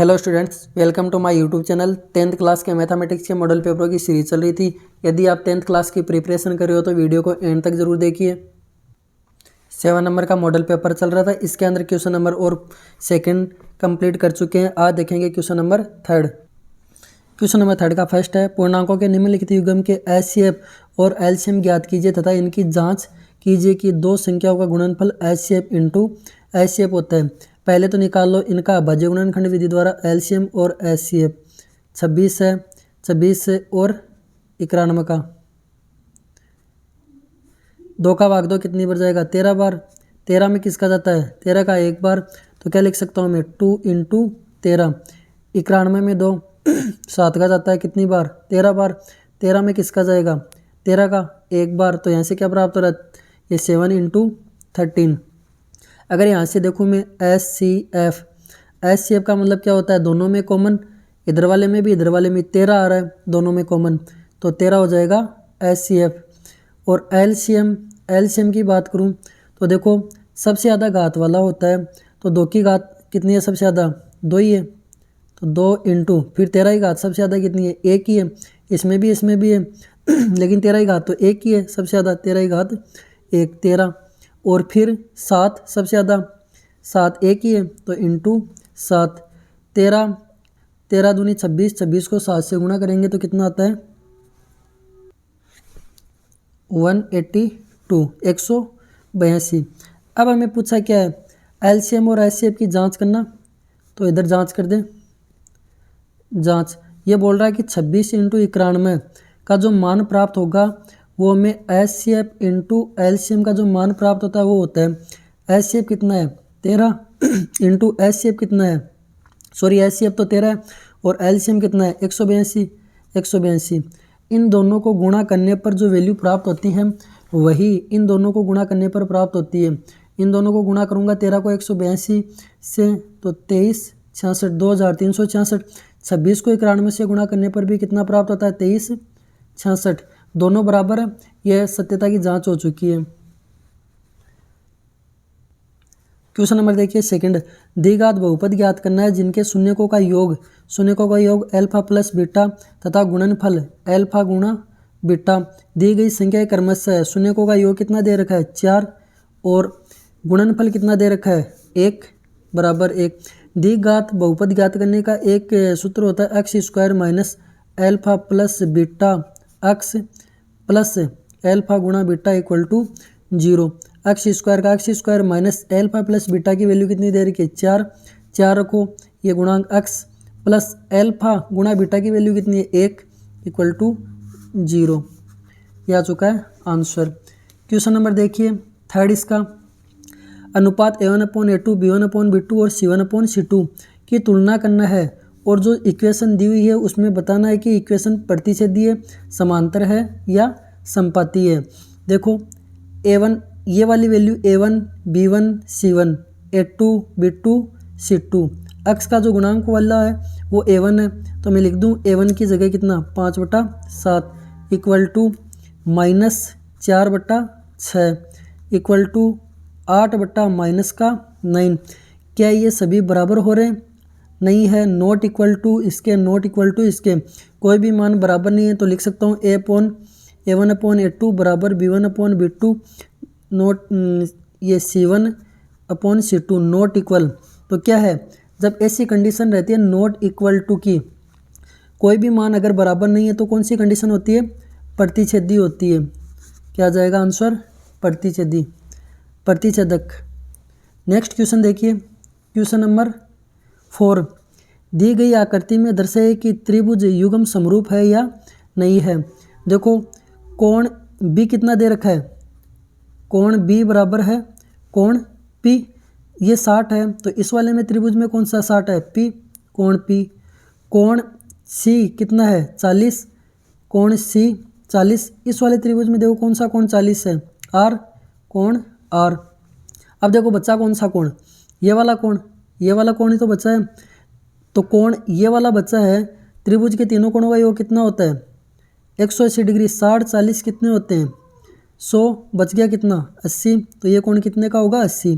Hello students, welcome to my YouTube channel. 10th class के mathematics के model पेपरों की सीरीज चल रही थी। यदि आप 10th क्लास की प्रिपरेशन कर रहे हो तो वीडियो को एंड तक जरूर देखिए। 7 नंबर का मॉडल पेपर चल रहा था, इसके अंदर क्वेश्चन नंबर और सेकंड कंप्लीट कर चुके हैं। आज देखेंगे question number third. Question number third का फर्स्ट है, पूर्णांकों के निम्नलिखित युग्म के एचसीएफ और एलसीएम ज्ञात कीजिए तथा इनकी जाँच कीजिए कि दो संख्याओं का गुणनफल एचसीएफ इंटू एचसीएफ होता है। पहले तो निकाल लो इनका अभाज्य गुणनखंड विधि द्वारा एलसीएम और एचसीएफ। 26 है, 26 से और 91 का 2 का भाग 2 कितनी बार जाएगा? 13 बार। 13 में किसका जाता है? 13 का एक बार। तो क्या लिख सकता हूँ मैं? 2 इंटू 13। 91 में 2 7 का जाता है कितनी बार? 13 बार। 13 में किसका जाएगा? 13 का एक बार। तो यहाँ से क्या प्राप्त हो रहा है? ये 7 इंटू 13। अगर यहाँ से देखूँ मैं एस सी एफ का मतलब क्या होता है? दोनों में कॉमन, इधर वाले में भी इधर वाले में 13 आ रहा है, दोनों में कॉमन, तो 13 हो जाएगा एस सी एफ। और एलसीएम की बात करूँ तो देखो सबसे ज़्यादा घात वाला होता है, तो 2 की घात कितनी है सबसे ज़्यादा? 2 ही है, तो 2 इंटू फिर 13 की घात सबसे ज़्यादा कितनी है? 1 ही है। इसमें भी है लेकिन 13 की घात तो 1 ही है सबसे ज़्यादा, 13 की घात 1 13। और फिर 7 सबसे ज़्यादा, 7 1 ही है, तो इंटू 7। 13 13 दूनी 26, 26 को 7 से गुणा करेंगे तो कितना आता है? 182, 182। अब हमें पूछा क्या है? एलसीएम और एचसीएफ की जांच करना, तो इधर जांच कर दें। जांच ये बोल रहा है कि 26 इंटू 91 का जो मान प्राप्त होगा वो हमें एचसीएफ इंटू एलसीएम का जो मान प्राप्त होता है वो होता है। एचसीएफ कितना है? 13 इंटू एचसीएफ कितना है? सॉरी, एचसीएफ तो 13 है और एलसीएम कितना है? 182। इन दोनों को गुणा करने पर जो वैल्यू प्राप्त होती है वही इन दोनों को गुणा करने पर प्राप्त होती है। इन दोनों को गुणा करूँगा 13 को 182 से तो 23 66 2366। 26 को 91 से गुणा करने पर भी कितना प्राप्त होता है? 23 66। दोनों बराबर है। यह सत्यता की जांच हो चुकी है। क्वेश्चन नंबर देखिए सेकंड, द्विघात बहुपद ज्ञात करना है जिनके शून्यकों का योग अल्फा प्लस बीटा तथा गुणनफल अल्फा गुणा बीटा दी गई संख्या क्रमशः है। शून्यकों का योग कितना दे रखा है? 4 और गुणनफल कितना दे रखा है? 1 बराबर 1। द्विघात बहुपद ज्ञात करने का एक सूत्र होता है x square minus alpha plus beta x plus alpha गुणा beta equal to 0। X square minus alpha plus beta की वैल्यू कितनी दे रखी है? 4 रखो, ये गुणांक एक्स प्लस एल्फा गुणा बीटा की वैल्यू कितनी है? 1 इक्वल टू 0। यह आ चुका है आंसर। क्वेश्चन नंबर देखिए थर्ड इसका, अनुपात A1/A2 B1/B2 और C1/C2 की तुलना करना है और जो इक्वेशन दी हुई है उसमें बताना है कि इक्वेशन प्रतिच्छेदीय, समांतर है या समपाती है। देखो A1 ये वाली value A1 B1 C1 A2 B2 C2, x का जो गुणांक वाला है वो A1 है, तो मैं लिख दूँ A1 की जगह कितना? 5/7 equal to minus 4/6 equal to 8/-9। क्या ये सभी बराबर हो रहे हैं? नहीं है। नॉट इक्वल टू इसके कोई भी मान बराबर नहीं है, तो लिख सकता हूँ A1/A2 बराबर B1/B2 नोट ये C1/C2 नॉट इक्वल। तो क्या है, जब ऐसी कंडीशन रहती है नॉट इक्वल टू की, कोई भी मान अगर बराबर नहीं है तो कौन सी कंडीशन होती है? प्रतिच्छेदी होती है। क्या आ जाएगा आंसर? प्रतिच्छेदक। नेक्स्ट क्वेश्चन देखिए, क्वेश्चन नंबर 4, दी गई आकृति में दर्शाए कि त्रिभुज युग्म समरूप है या नहीं है। देखो कोण बी कितना दे रखा है? कोण बी बराबर है कोण पी, ये 60 है, तो इस वाले में त्रिभुज में कौन सा 60 है? पी, कोण पी। कोण सी कितना है? 40, कोण सी 40। इस वाले त्रिभुज में देखो कौन सा कोण 40 है? आर, कोण आर। अब देखो बच्चा कौन सा कोण? ये वाला कोण ही तो बच्चा है। तो कोण ये वाला बच्चा है, त्रिभुज के तीनों कोणों का योग कितना होता है? 180 डिग्री। 60 40 कितने होते हैं? 100, बच गया कितना? 80। तो ये कोण कितने का होगा? 80।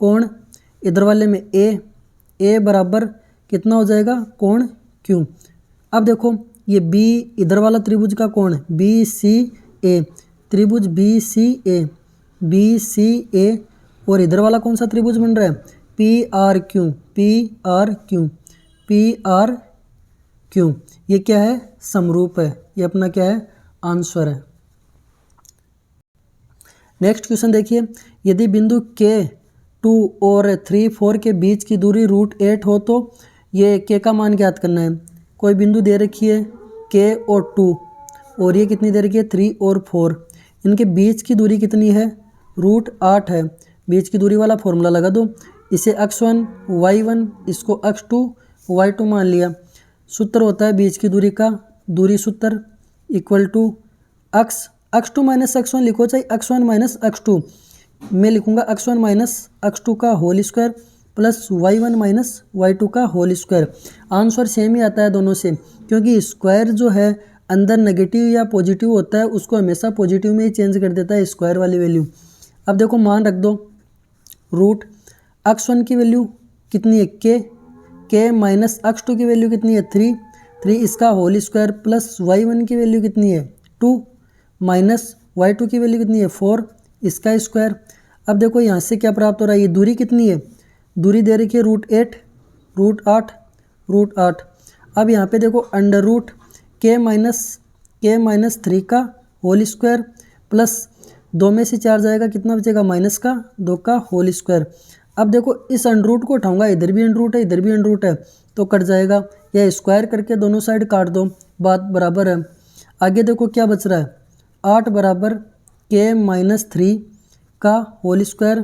कोण इधर वाले में ए बराबर कितना हो जाएगा कोण क्यू। अब देखो ये बी इधर वाला त्रिभुज का कोण बी सी ए, त्रिभुज बी सी ए और इधर वाला कौन सा त्रिभुज बन रहा है पी आर क्यू। ये क्या है समरूप है, ये अपना क्या है आंसर है। नेक्स्ट क्वेश्चन देखिए, यदि बिंदु K2 और 3, 4 के बीच की दूरी √8 हो तो ये K का मान ज्ञात करना है। कोई बिंदु दे रखी है K और 2 और ये कितनी दे रखी है 3 और 4, इनके बीच की दूरी कितनी है √8 है। बीच की दूरी वाला फॉर्मूला लगा दो, इसे x1 y1 इसको x2 y2 मान लिया। सूत्र होता है बीच की दूरी का दूरी सूत्र equal to x2 minus x1 लिखो, चाहे x1 माइनस x2, मैं लिखूंगा x1 माइनस x2 का whole square plus y1 minus y2 का होल स्क्वायर। आंसर सेम ही आता है दोनों से, क्योंकि स्क्वायर जो है अंदर नेगेटिव या पॉजिटिव होता है उसको हमेशा पॉजिटिव में ही चेंज कर देता है स्क्वायर वाली वैल्यू। अब देखो मान रख दो x1 की वैल्यू कितनी है k माइनस x2 की वैल्यू कितनी है 3, इसका होल स्क्वायर प्लस y1 की वैल्यू कितनी है 2 माइनस y2 की वैल्यू कितनी है 4, इसका स्क्वायर। अब देखो यहाँ से क्या प्राप्त हो रहा है, ये दूरी कितनी है, दूरी दे रखी है √8। अब यहाँ पे देखो अंडर रूट k माइनस 3 का होल स्क्वायर प्लस 2 में से 4 जाएगा, कितना बचेगा माइनस का 2 का होल स्क्वायर। अब देखो इस अंडर रूट को उठाऊंगा, इधर भी अंडर रूट है इधर भी अंडर रूट है तो कट जाएगा, या स्क्वायर करके दोनों साइड काट दो, बात बराबर है। आगे देखो क्या बच रहा है 8 बराबर k माइनस 3 का होल स्क्वायर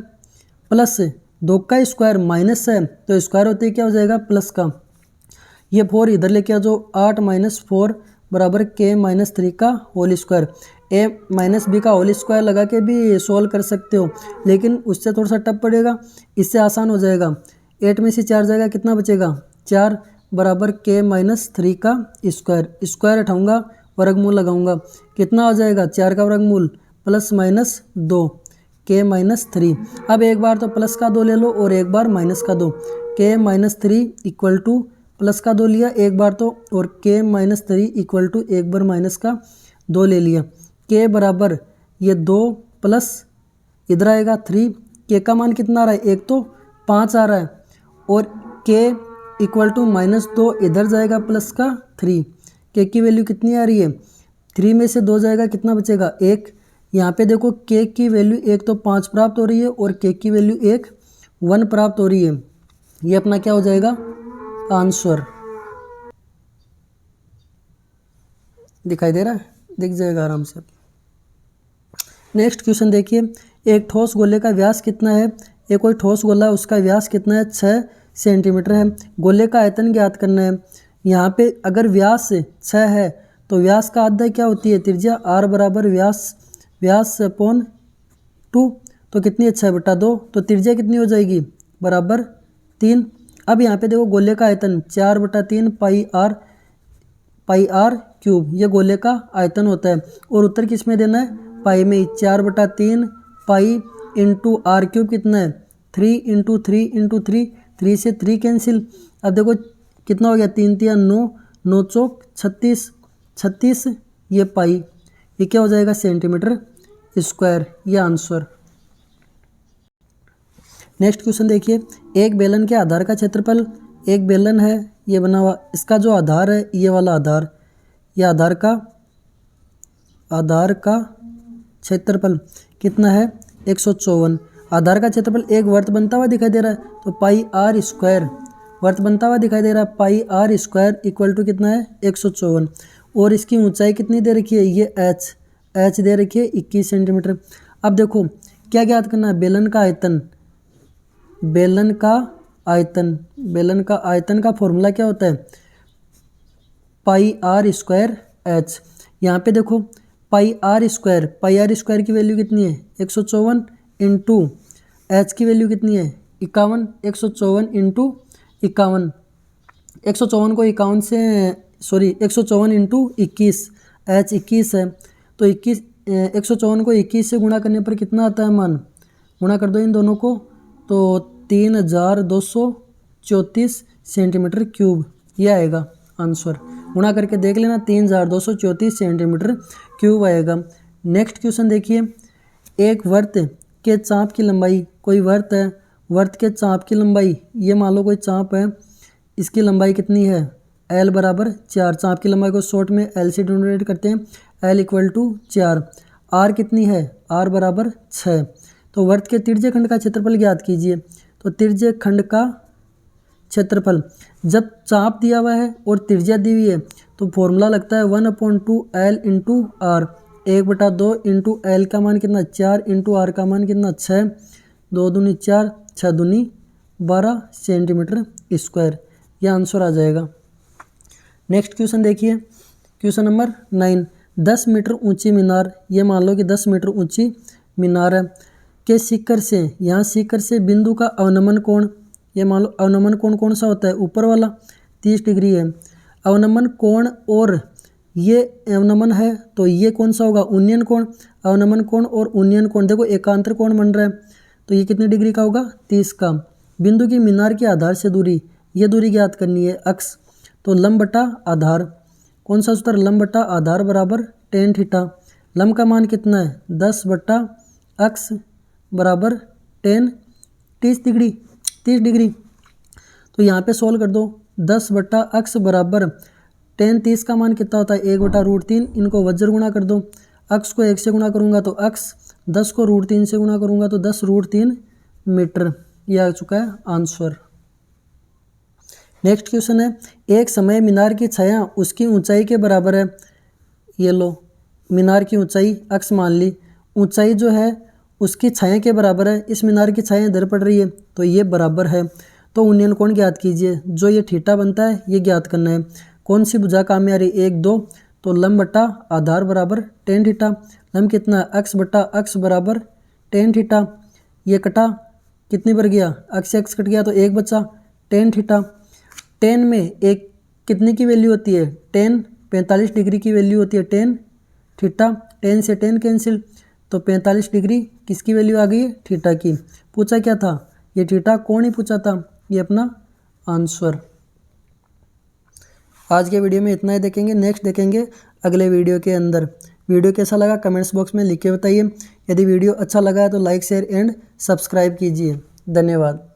प्लस 2 का स्क्वायर माइनस है तो स्क्वायर होते ही क्या हो जाएगा प्लस का, ये 4 इधर लेके आ जाओ, 8 माइनस 4 बराबर k माइनस 3 का whole square. a minus B का होल स्क्वायर लगा के भी सोल्व कर सकते हो, लेकिन उससे थोड़ा सा टफ पड़ेगा, इससे आसान हो जाएगा। 8 में से 4 जाएगा, कितना बचेगा 4 बराबर k माइनस 3 का स्क्वायर हटाऊँगा वर्गमूल लगाऊंगा, कितना हो जाएगा 4 का वर्गमूल प्लस माइनस 2 k माइनस 3। अब एक बार तो प्लस का 2 ले लो और एक बार माइनस का 2, k minus 3 equal two plus का 2 लिया एक बार तो, और k माइनस 3 इक्वल टू एक बार माइनस का 2 ले लिया। k बराबर ये 2 प्लस इधर आएगा 3, k का मान कितना आ रहा है, एक तो 5 आ रहा है, और k इक्वल टू माइनस 2 इधर जाएगा प्लस का 3, k की वैल्यू कितनी आ रही है 3 में से 2 जाएगा, कितना बचेगा 1। यहाँ पे देखो k की वैल्यू एक तो 5 प्राप्त हो रही है और k की वैल्यू 1 प्राप्त हो रही है, ये अपना क्या हो जाएगा आंसर। दिखाई दे रहा है, दिख जाएगा आराम से। नेक्स्ट क्वेश्चन देखिए, एक ठोस गोले का व्यास कितना है, एक कोई ठोस गोला है उसका व्यास कितना है 6 सेंटीमीटर है, गोले का आयतन ज्ञात करना है। यहाँ पे अगर व्यास 6 है तो व्यास का आधा क्या होती है त्रिज्या, r बराबर व्यास अपॉन 2, तो कितनी है 6/2, तो त्रिज्या कितनी हो जाएगी बराबर 3। अब यहाँ पे देखो गोले का आयतन 4/3 पाई आर क्यूब, ये गोले का आयतन होता है, और उत्तर किस में देना है पाई में, 4/3 पाई इंटू आर क्यूब कितना है 3 इंटू 3 से 3 कैंसिल। अब देखो कितना हो गया 3 3 9, 9 चौक 36, ये पाई, ये क्या हो जाएगा सेंटीमीटर स्क्वायर, ये आंसर। नेक्स्ट क्वेश्चन देखिए, एक बेलन के आधार का क्षेत्रफल, एक बेलन है ये बना हुआ, इसका जो आधार है ये वाला आधार, ये आधार का क्षेत्रफल कितना है 154। आधार का क्षेत्रफल एक वर्त बनता हुआ दिखाई दे रहा है तो पाई आर स्क्वायर, वर्त बनता हुआ दिखाई दे रहा है पाई आर स्क्वायर इक्वल टू कितना है 154, और इसकी ऊंचाई कितनी दे रखी है ये एच दे रखी है 21 सेंटीमीटर। अब देखो क्या ज्ञात करना है, बेलन का आयतन का फॉर्मूला क्या होता है पाई आर स्क्वायर एच। यहाँ पे देखो पाई आर स्क्वायर की वैल्यू कितनी है 154 इंटू एच की वैल्यू कितनी है 51, 154 इंटू 51, 154 को 51 से 154 इंटू 21, एच 21 है तो 154 को 21 से गुणा करने पर कितना आता है मान, गुणा कर दो इन दोनों को तो 3234 सेंटीमीटर क्यूब, ये आएगा आंसर। गुणा करके देख लेना, 3234 सेंटीमीटर क्यूब आएगा। नेक्स्ट क्वेश्चन देखिए, एक वर्त के चाप की लंबाई, कोई वर्त है, वर्त के चाप की लंबाई, ये मान लो कोई चाप है, इसकी लंबाई कितनी है, L बराबर 4। चाप की लंबाई को शॉर्ट में L से डिनोट करते हैं, L = 4। R कितनी है, R बराबर 6। तो वर्त के तिर्यक खंड का क्षेत्रफल ज्ञात कीजिए। तो तिर्यक खंड का क्षेत्रफल, जब चाप दिया हुआ है और त्रिज्या दी हुई है तो फॉर्मूला लगता है 1/2 L × R, 1/2 × L का मान कितना 4 × R का मान कितना 6, 2 दूनी 4, 6 दूनी 12 सेंटीमीटर स्क्वायर, यह आंसर आ जाएगा। नेक्स्ट क्वेश्चन देखिए, क्वेश्चन नंबर 9, 10 मीटर ऊंची मीनार, ये मान लो कि 10 मीटर ऊंची मीनार है, के शिखर से, यहाँ शिखर से बिंदु का अवनमन कोण, ये मान लो अवनमन कोण कौन सा होता है, ऊपर वाला 30 डिग्री है। अवनमन कोण और ये अवनमन है तो ये कौन सा होगा, उन्नयन कोण। अवनमन कोण और उन्नयन कोण, देखो एकांतर कोण बन रहा है तो ये कितनी डिग्री का होगा, 30 का। बिंदु की मीनार के आधार से दूरी, ये दूरी ज्ञात करनी है, अक्ष, तो लंब बटा आधार, कौन सा सूत्र, लंब बटा आधार बराबर tan थीटा। लंब का मान कितना है, 10 बटा अक्ष बराबर tan 30 डिग्री। तो यहाँ पे सॉल्व कर दो, 10 बटा अक्ष बराबर tan 30 का मान कितना होता है, 1/√3। इनको वज्र गुणा कर दो, अक्ष को 1 से गुणा करूँगा तो अक्ष, 10 को √3 से गुणा करूँगा तो 10√3 मीटर, यह आ चुका है आंसर। नेक्स्ट क्वेश्चन है, एक समय मीनार की छाया उसकी ऊंचाई के बराबर है, ये लो मीनार की ऊंचाई अक्ष मान ली, ऊंचाई जो है उसकी छाया के बराबर है, इस मीनार की छाया इधर पड़ रही है तो ये बराबर है। तो उन्नयन कोण ज्ञात कीजिए, जो ये थीटा बनता है ये ज्ञात करना है। कौन सी भुजा काम में आ रही है, 1 2, तो लंब बटा आधार बराबर tan थीटा। लंब कितना, अक्ष बटा अक्ष बराबर tan थीटा, ये कटा कितनी बार गया, अक्ष अक्ष कट गया तो 1 बचा tan थीटा। tan में एक कितनी की वैल्यू होती है, tan 45 डिग्री की वैल्यू होती है tan थीटा। tan से tan कैंसिल, तो 45 डिग्री किसकी वैल्यू आ गई, थीटा की। पूछा क्या था, ये थीटा कोण ही पूछा था, ये अपना आंसर। आज के वीडियो में इतना ही देखेंगे, नेक्स्ट देखेंगे अगले वीडियो के अंदर। वीडियो कैसा लगा कमेंट्स बॉक्स में लिख के बताइए। यदि वीडियो अच्छा लगा है तो लाइक शेयर एंड सब्सक्राइब कीजिए। धन्यवाद।